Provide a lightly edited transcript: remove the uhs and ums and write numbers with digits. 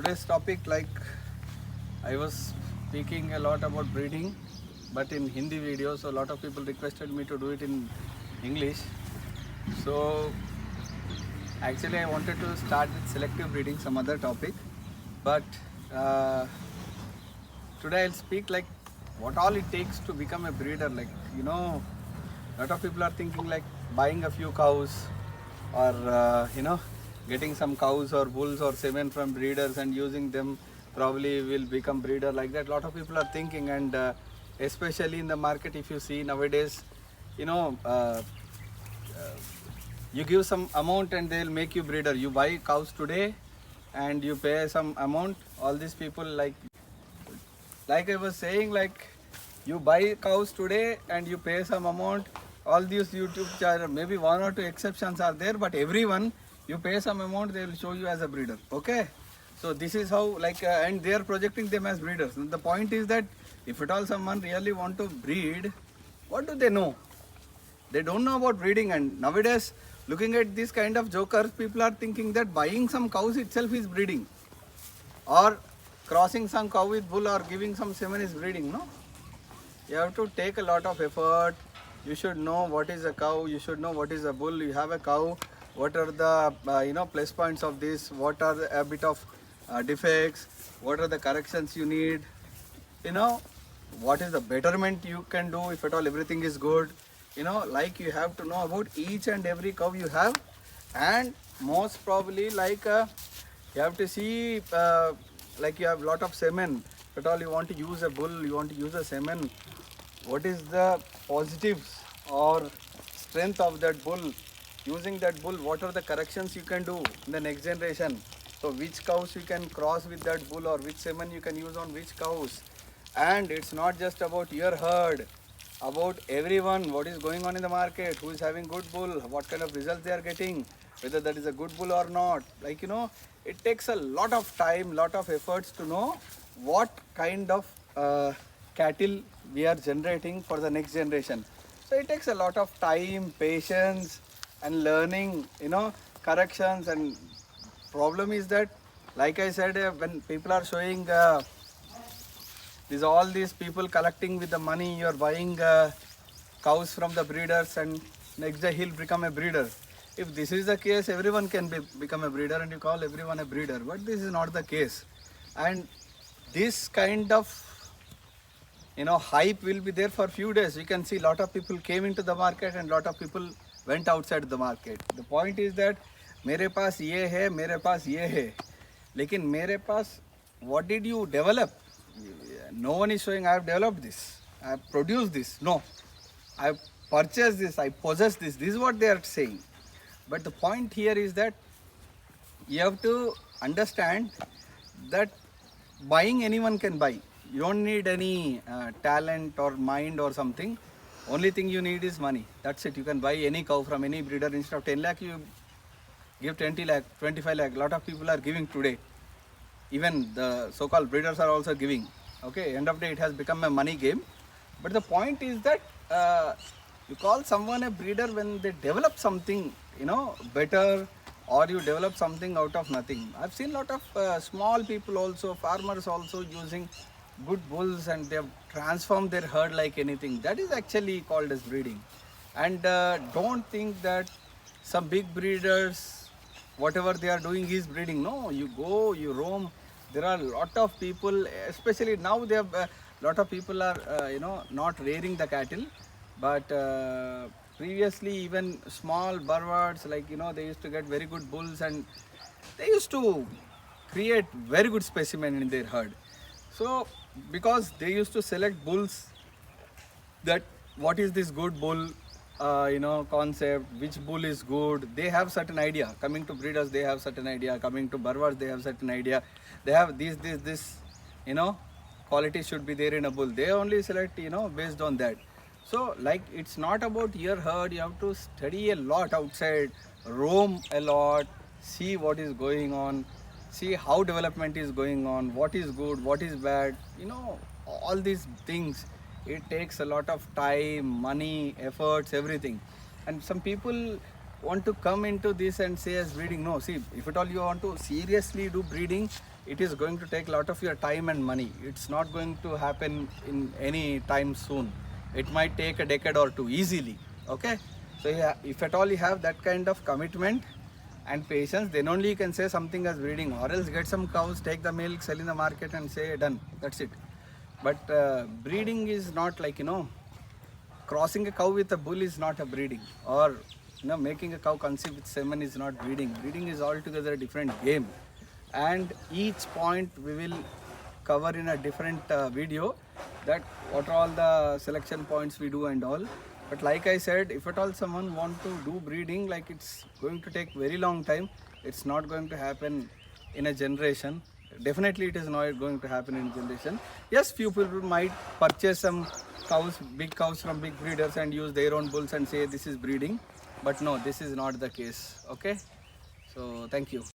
today's topic, like I was speaking a lot about breeding, but in Hindi video, so a lot of people requested me to do it in English. So actually I wanted to start with selective breeding, some other topic, but uh, today I'll speak like what all it takes to become a breeder. Like, a lot of people are thinking like buying a few cows, or getting some cows or bulls or semen from breeders and using them probably will become breeder, like that. A lot of people are thinking, and especially in the market, if you see nowadays, you know uh, you give some amount and they'll make you breeder. You buy cows today and you pay some amount. All these people, like I was saying, like you buy cows today and you pay some amount. All these YouTube channel, maybe one or two exceptions are there, but everyone, you pay some amount, they will show you as a breeder. Okay, so this is how, like, and they are projecting them as breeders. And the point is that if at all someone really want to breed, what do they know? They don't know about breeding. And nowadays, looking at this kind of jokers, people are thinking that buying some cows itself is breeding, or crossing some cow with bull or giving some semen is breeding. No, you have to take a lot of effort. You should know what is a cow, you should know what is a bull. You have a cow, what are the plus points of this, what are a bit of defects, what are the corrections you need, you know what is the betterment you can do if at all everything is good. Like, you have to know about each and every cow you have. And most probably, like, you have to see, like, you have lot of semen. If at all you want to use a bull, you want to use a semen, what is the positives or strength of that bull? Using that bull, what are the corrections you can do in the next generation? So which cows you can cross with that bull, or which semen you can use on which cows? And it's not just about your herd, about everyone, what is going on in the market, who is having good bull, what kind of results they are getting, whether that is a good bull or not. Like, it takes a lot of time, lot of efforts to know what kind of cattle we are generating for the next generation. So it takes a lot of time, patience, and learning, corrections. And problem is that, like I said, when people are showing all these people collecting with the money, you are buying cows from the breeders, and next day he'll become a breeder. If this is the case, everyone can become a breeder, and you call everyone a breeder, but this is not the case. And this kind of hype will be there for few days. You can see a lot of people came into the market and lot of people went outside the market. The point is that मेरे पास ये है, मेरे पास ये है, लेकिन मेरे पास, what did you develop? No one is showing I have developed this, I have produced this. No, I have purchased this, I possess this. This is what they are saying. But the point here is that you have to understand that buying, anyone can buy. You don't need any talent or mind or something. Only thing you need is money. That's it. You can buy any cow from any breeder. Instead of 10 lakh, you give 20 lakh, 25 lakh. A lot of people are giving today. Even the so-called breeders are also giving. Okay, end of the day, it has become a money game. But the point is that you call someone a breeder when they develop something, better, or you develop something out of nothing. I've seen a lot of small people also, farmers also, using good bulls, and they have transformed their herd like anything. That is actually called as breeding. And don't think that some big breeders, whatever they are doing is breeding. No, you go, you roam. There are a lot of people, especially now, they have lot of people are not rearing the cattle, but previously even small burwards, like, they used to get very good bulls, and they used to create very good specimen in their herd. So because they used to select bulls, that what is this good bull, concept, which bull is good, they have certain idea. Coming to breeders, they have certain idea. Coming to burwards, they have certain idea. They have this quality should be there in a bull. They only select, based on that. So, like, it's not about your herd. You have to study a lot outside, roam a lot, see what is going on, see how development is going on, what is good, what is bad, all these things. It takes a lot of time, money, efforts, everything. And some people want to come into this and say as breeding. No, see, if at all you want to seriously do breeding, it is going to take a lot of your time and money. It's not going to happen in any time soon. It might take a decade or two easily. Okay, so yeah, if at all you have that kind of commitment and patience, then only you can say something as breeding, or else get some cows, take the milk, sell in the market and say done, that's it. But breeding is not like, crossing a cow with a bull is not a breeding, or making a cow conceive with semen is not breeding. Breeding is altogether a different game, and each point we will cover in a different video, that what are all the selection points we do and all. But like I said, if at all someone want to do breeding, like it's going to take very long time. It's not going to happen in a generation. Definitely it is not going to happen in a generation. Yes, few people might purchase some cows, big cows from big breeders and use their own bulls and say this is breeding. But no, this is not the case. Okay. So thank you.